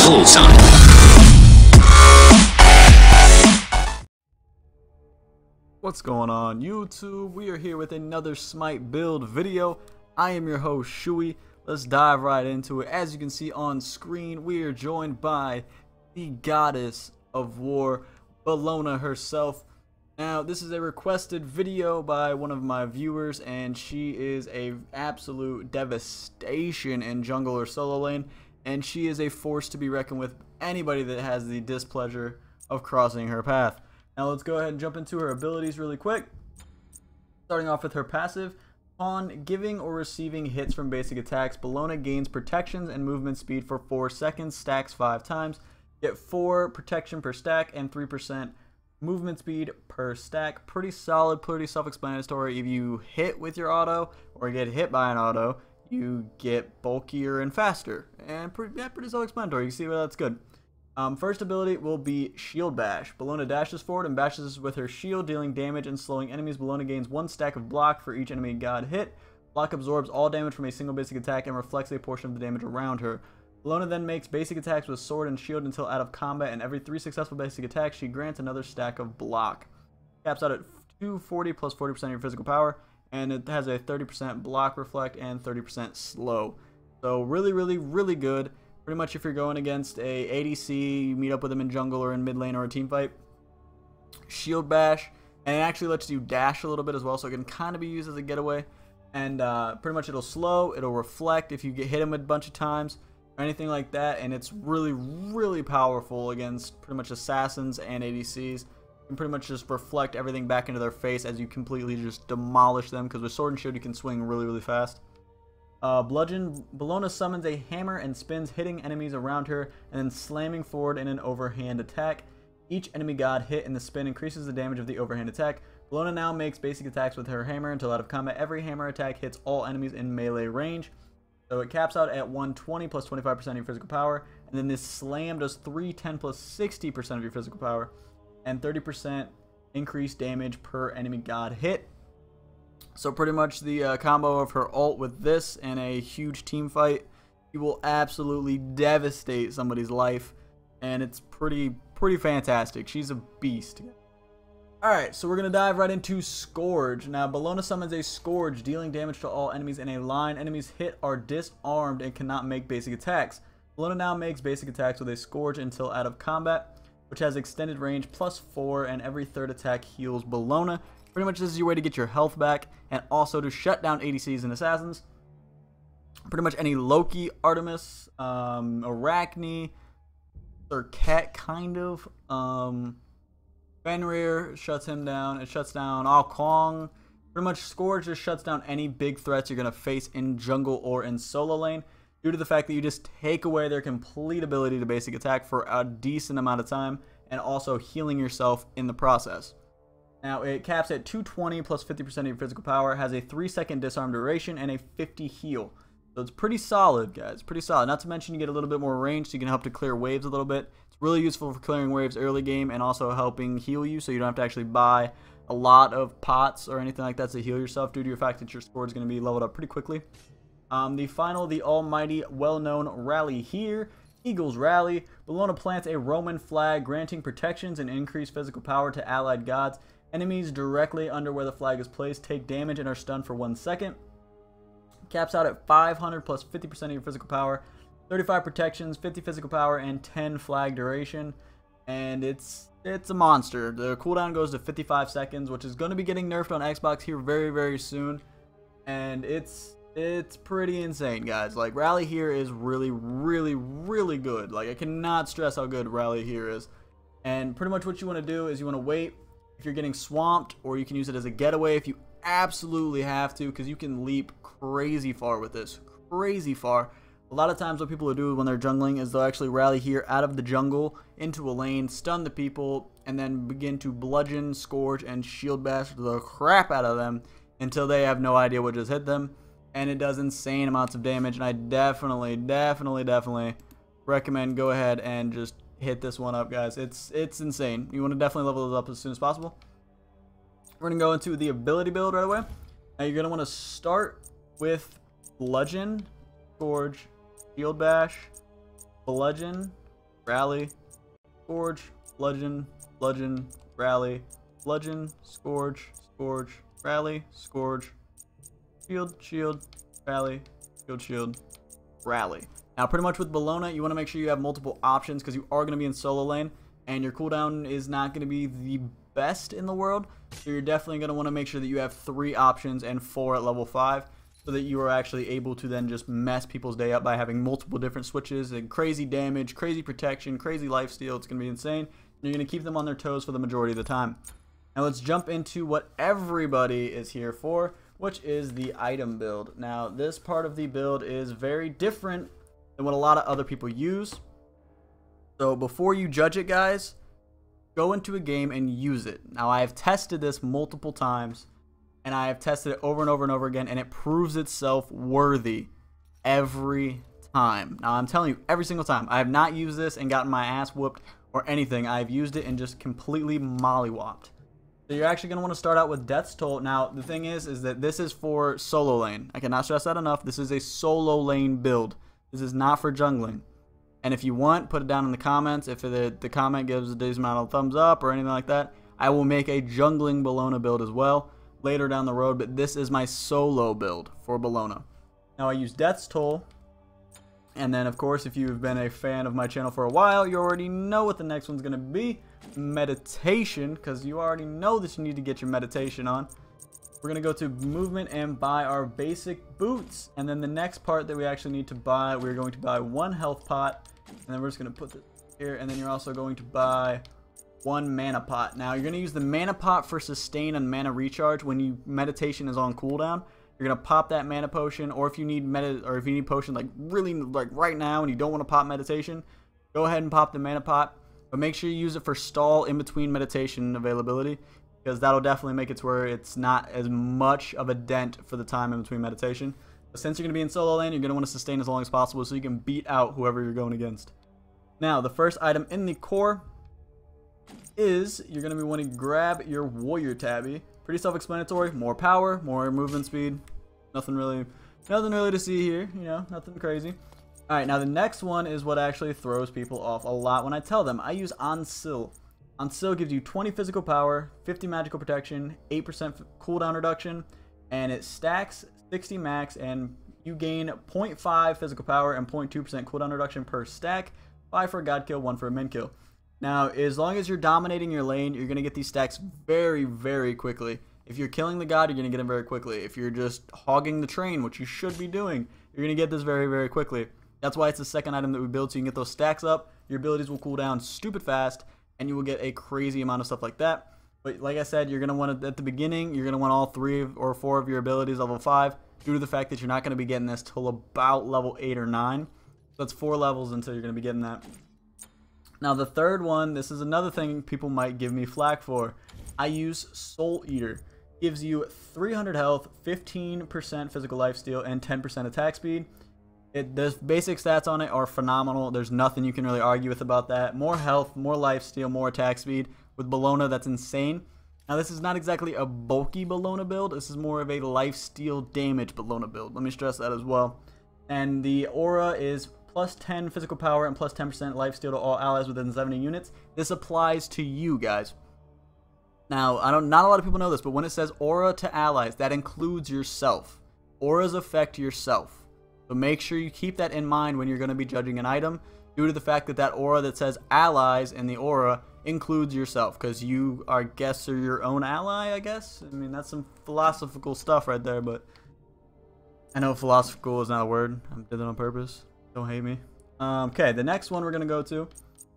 Bullseye. What's going on YouTube? We are here with another Smite build video. I am your host Shui. Let's dive right into it. As you can see on screen, we are joined by the goddess of war, Bellona herself. Now this is a requested video by one of my viewers, and she is a absolute devastation in jungle or solo lane, and she is a force to be reckoned with. Anybody that has the displeasure of crossing her path. Now let's go ahead and jump into her abilities really quick. Starting off with her passive. On giving or receiving hits from basic attacks, Bellona gains protections and movement speed for 4 seconds, stacks 5 times. Get 4 protection per stack and 3% movement speed per stack. Pretty solid, pretty self-explanatory. If you hit with your auto or get hit by an auto, you get bulkier and faster. And pretty self-explanatory. You see why that's good. First ability will be Shield Bash. Bellona dashes forward and bashes with her shield, dealing damage and slowing enemies. Bellona gains 1 stack of block for each enemy god hit. Block absorbs all damage from a single basic attack and reflects a portion of the damage around her. Bellona then makes basic attacks with sword and shield until out of combat, and every 3 successful basic attacks she grants another stack of block. Caps out at 240 plus 40% of your physical power, and it has a 30% block reflect and 30% slow. So really good. Pretty much if you're going against a ADC, you meet up with them in jungle or in mid lane or a team fight. Shield Bash, and it actually lets you dash a little bit as well, so it can kind of be used as a getaway. And pretty much it'll slow, it'll reflect if you get hit him a bunch of times or anything like that, and it's really powerful against pretty much assassins and ADCs. You can pretty much just reflect everything back into their face as you completely just demolish them, because with sword and shield you can swing really fast. Bludgeon. Bellona summons a hammer and spins, hitting enemies around her and then slamming forward in an overhand attack. Each enemy god hit in the spin increases the damage of the overhand attack. Bellona now makes basic attacks with her hammer until out of combat. Every hammer attack hits all enemies in melee range. So it caps out at 120 plus 25% of your physical power. And then this slam does 310 plus 60% of your physical power. And 30% increased damage per enemy god hit. So pretty much the combo of her ult with this and a huge team fight, you will absolutely devastate somebody's life, and it's pretty fantastic. She's a beast. Alright, so we're going to dive right into Scourge. Now, Bellona summons a Scourge, dealing damage to all enemies in a line. Enemies hit are disarmed and cannot make basic attacks. Bellona now makes basic attacks with a Scourge until out of combat, which has extended range +4, and every third attack heals Bellona. Pretty much this is your way to get your health back and also to shut down ADCs and assassins. Pretty much any Loki, Artemis, Arachne, Serket kind of. Fenrir shuts him down. It shuts down Ao Kuang. Pretty much Scourge just shuts down any big threats you're going to face in jungle or in solo lane, due to the fact that you just take away their complete ability to basic attack for a decent amount of time and also healing yourself in the process. Now, it caps at 220 plus 50% of your physical power, has a 3-second disarm duration, and a 50 heal. So it's pretty solid, guys. Pretty solid. Not to mention you get a little bit more range, so you can help to clear waves a little bit. It's really useful for clearing waves early game and also helping heal you, so you don't have to actually buy a lot of pots or anything like that to heal yourself, due to your fact that your score is going to be leveled up pretty quickly. The almighty, well-known rally here. Eagles Rally. Bellona plants a Roman flag, granting protections and increased physical power to allied gods. Enemies directly under where the flag is placed take damage and are stunned for 1 second. Caps out at 500 plus 50% of your physical power, 35 protections, 50 physical power, and 10 flag duration. And it's a monster. The cooldown goes to 55 seconds, which is going to be getting nerfed on Xbox here very soon. And it's pretty insane, guys. Like, Rally here is really good. Like, I cannot stress how good Rally here is. And pretty much what you want to do is you want to wait if you're getting swamped, or you can use it as a getaway if you absolutely have to, because you can leap crazy far with this. Crazy far. A lot of times what people will do when they're jungling is they'll actually rally here out of the jungle into a lane, stun the people, and then begin to bludgeon, Scourge, and Shield Bash the crap out of them until they have no idea what just hit them. And it does insane amounts of damage, and I definitely recommend go ahead and just hit this one up, guys. It's insane. You want to definitely level those up as soon as possible. We're going to go into the ability build right away. Now you're going to want to start with Bludgeon, Scourge, Shield Bash, Bludgeon, rally, scourge, bludgeon, bludgeon, rally, bludgeon, scourge, scourge, rally, scourge, shield, shield, rally, shield, shield, rally. Now pretty much with Bellona, you want to make sure you have multiple options because you are going to be in solo lane and your cooldown is not going to be the best in the world. So you're definitely going to want to make sure that you have 3 options and 4 at level 5 so that you are actually able to then just mess people's day up by having multiple different switches and crazy damage, crazy protection, crazy lifesteal. It's going to be insane. You're going to keep them on their toes for the majority of the time. Now let's jump into what everybody is here for, which is the item build. Now this part of the build is very different than what a lot of other people use. So before you judge it, guys, go into a game and use it. Now I have tested this multiple times and I have tested it over and over and over again, and it proves itself worthy every time. Now I'm telling you, every single time. I have not used this and gotten my ass whooped or anything. I've used it and just completely mollywopped. So you're actually going to want to start out with Death's Toll. Now the thing is that this is for solo lane. I cannot stress that enough. This is a solo lane build. This is not for jungling. And if you want, put it down in the comments. If the comment gives a decent amount of thumbs up or anything like that, I will make a jungling Bellona build as well later down the road. But this is my solo build for Bellona. Now I use Death's Toll. And then, of course, if you've been a fan of my channel for a while, you already know what the next one's going to be. Meditation, because you already know that you need to get your meditation on. We're going to go to movement and buy our basic boots. And then the next part that we actually need to buy, we're going to buy 1 health pot. And then we're just going to put this here. And then you're also going to buy 1 mana pot. Now, you're going to use the mana pot for sustain and mana recharge when meditation is on cooldown. You're gonna pop that mana potion, or if you need potion like really like right now and you don't want to pop meditation, go ahead and pop the mana pot. But make sure you use it for stall in between meditation availability, because that'll definitely make it to where it's not as much of a dent for the time in between meditation. But since you're gonna be in solo lane, you're gonna want to sustain as long as possible so you can beat out whoever you're going against. Now, the first item in the core is you're gonna be wanting to grab your warrior tabby. Pretty self-explanatory. More power, more movement speed. Nothing really to see here. You know, nothing crazy. All right, now the next one is what actually throws people off a lot when I tell them. I use Onsil. Onsil gives you 20 physical power, 50 magical protection, 8% cooldown reduction, and it stacks 60 max, and you gain 0.5 physical power and 0.2% cooldown reduction per stack. 5 for a god kill, 1 for a min kill. Now, as long as you're dominating your lane, you're going to get these stacks very, very quickly. If you're killing the god, you're going to get them very quickly. If you're just hogging the train, which you should be doing, you're going to get this very, very quickly. That's why it's the second item that we build, so you can get those stacks up. Your abilities will cool down stupid fast, and you will get a crazy amount of stuff like that. But like I said, you're going to want to, at the beginning, you're going to want all 3 or 4 of your abilities level 5, due to the fact that you're not going to be getting this till about level 8 or 9. So that's 4 levels until you're going to be getting that. Now the third one, this is another thing people might give me flack for. I use Soul Eater. Gives you 300 health, 15% physical lifesteal, and 10% attack speed. The basic stats on it are phenomenal. There's nothing you can really argue with about that. More health, more lifesteal, more attack speed. With Bellona, that's insane. Now this is not exactly a bulky Bellona build. This is more of a lifesteal damage Bellona build. Let me stress that as well. And the aura is plus 10 physical power and plus 10% lifesteal to all allies within 70 units. This applies to you guys. Now, not a lot of people know this, but when it says aura to allies, that includes yourself. Auras affect yourself. So make sure you keep that in mind when you're going to be judging an item, due to the fact that that aura that says allies in the aura includes yourself, because you are your own ally, I guess. I mean, that's some philosophical stuff right there, but I know philosophical is not a word. I did that on purpose. Don't hate me. Okay, the next one we're going to go to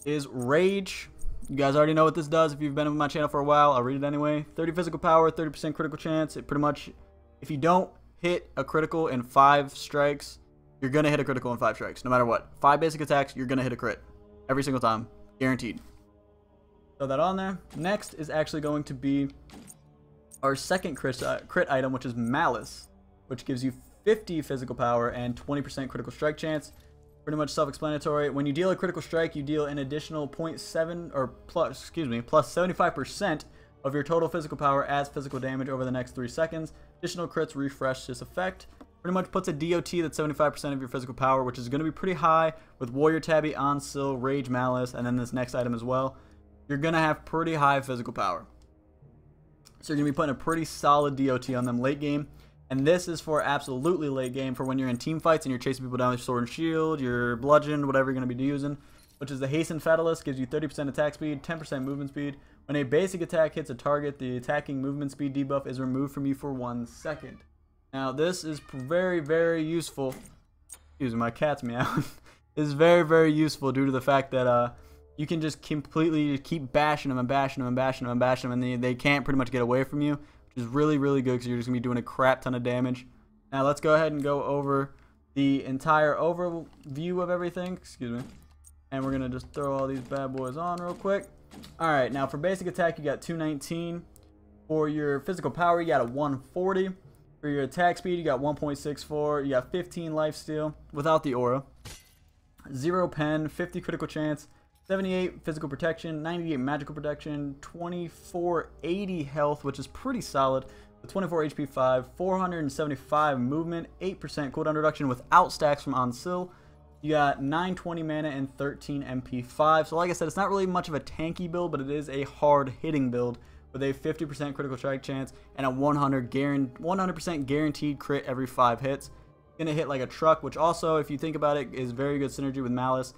is Rage. You guys already know what this does if you've been on my channel for a while. I'll read it anyway. 30 physical power, 30% critical chance. It pretty much, if you don't hit a critical in 5 strikes, you're going to hit a critical in 5 strikes, no matter what. 5 basic attacks, you're going to hit a crit. Every single time. Guaranteed. Throw that on there. Next is actually going to be our second crit item, which is Malice, which gives you 50 physical power and 20% critical strike chance. Pretty much self-explanatory. When you deal a critical strike, you deal an additional 0.7 or plus 75% of your total physical power as physical damage over the next 3 seconds. Additional crits refresh this effect. Pretty much puts a DOT that's 75% of your physical power, which is going to be pretty high with Warrior Tabby, On Sill, Rage Malice, and then this next item as well. You're going to have pretty high physical power. So you're going to be putting a pretty solid DOT on them late game. And this is for absolutely late game for when you're in team fights and you're chasing people down with Sword and Shield, your Bludgeon, whatever you're going to be using. Which is the Hasten Fatalist, gives you 30% attack speed, 10% movement speed. When a basic attack hits a target, the attacking movement speed debuff is removed from you for 1 second. Now this is very, very useful. Excuse me, my cat's meowing. This is very, very useful due to the fact that you can just completely keep bashing them and bashing them and bashing them and bashing them, and they can't pretty much get away from you, which is really, really good because you're just going to be doing a crap ton of damage. Now let's go ahead and go over the entire overview of everything. Excuse me. And we're going to just throw all these bad boys on real quick. Alright, now for basic attack, you got 219. For your physical power, you got a 140. For your attack speed, you got 1.64. You got 15 lifesteal without the aura. 0 pen, 50 critical chance, 78 physical protection, 98 magical protection, 2480 health, which is pretty solid. With 24 HP 5, 475 movement, 8% cooldown reduction without stacks from On Sill. You got 920 mana and 13 MP 5. So like I said, it's not really much of a tanky build, but it is a hard hitting build with a 50% critical strike chance and a 100% guaranteed crit every 5 hits. Gonna hit like a truck, which also, if you think about it, is very good synergy with Malice.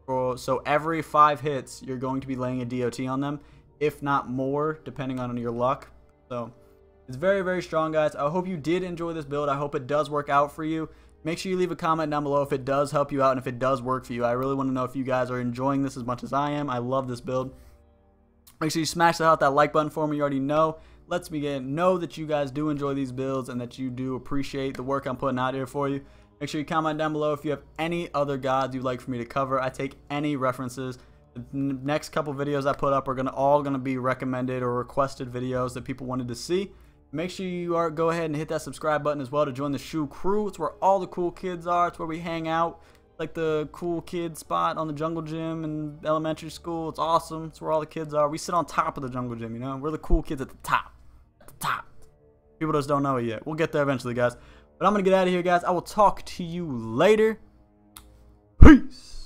So every 5 hits, you're going to be laying a DOT on them, if not more, depending on your luck. So it's very, very strong, guys. I hope you did enjoy this build. I hope it does work out for you. Make sure you leave a comment down below if it does help you out and if it does work for you. I really want to know if you guys are enjoying this as much as I am. I love this build. Make sure you smash that like button for me. You already know. Let's begin. Know that you guys do enjoy these builds and that you do appreciate the work I'm putting out here for you. Make sure you comment down below if you have any other gods you'd like for me to cover. I take any references. The next couple videos I put up are all gonna be recommended or requested videos that people wanted to see. Make sure you go ahead and hit that subscribe button as well to join the Shu crew. It's where all the cool kids are. It's where we hang out. Like the cool kid spot on the jungle gym in elementary school. It's awesome. It's where all the kids are. We sit on top of the jungle gym, you know. We're the cool kids at the top. At the top. People just don't know it yet. We'll get there eventually, guys. But I'm going to get out of here, guys. I will talk to you later. Peace.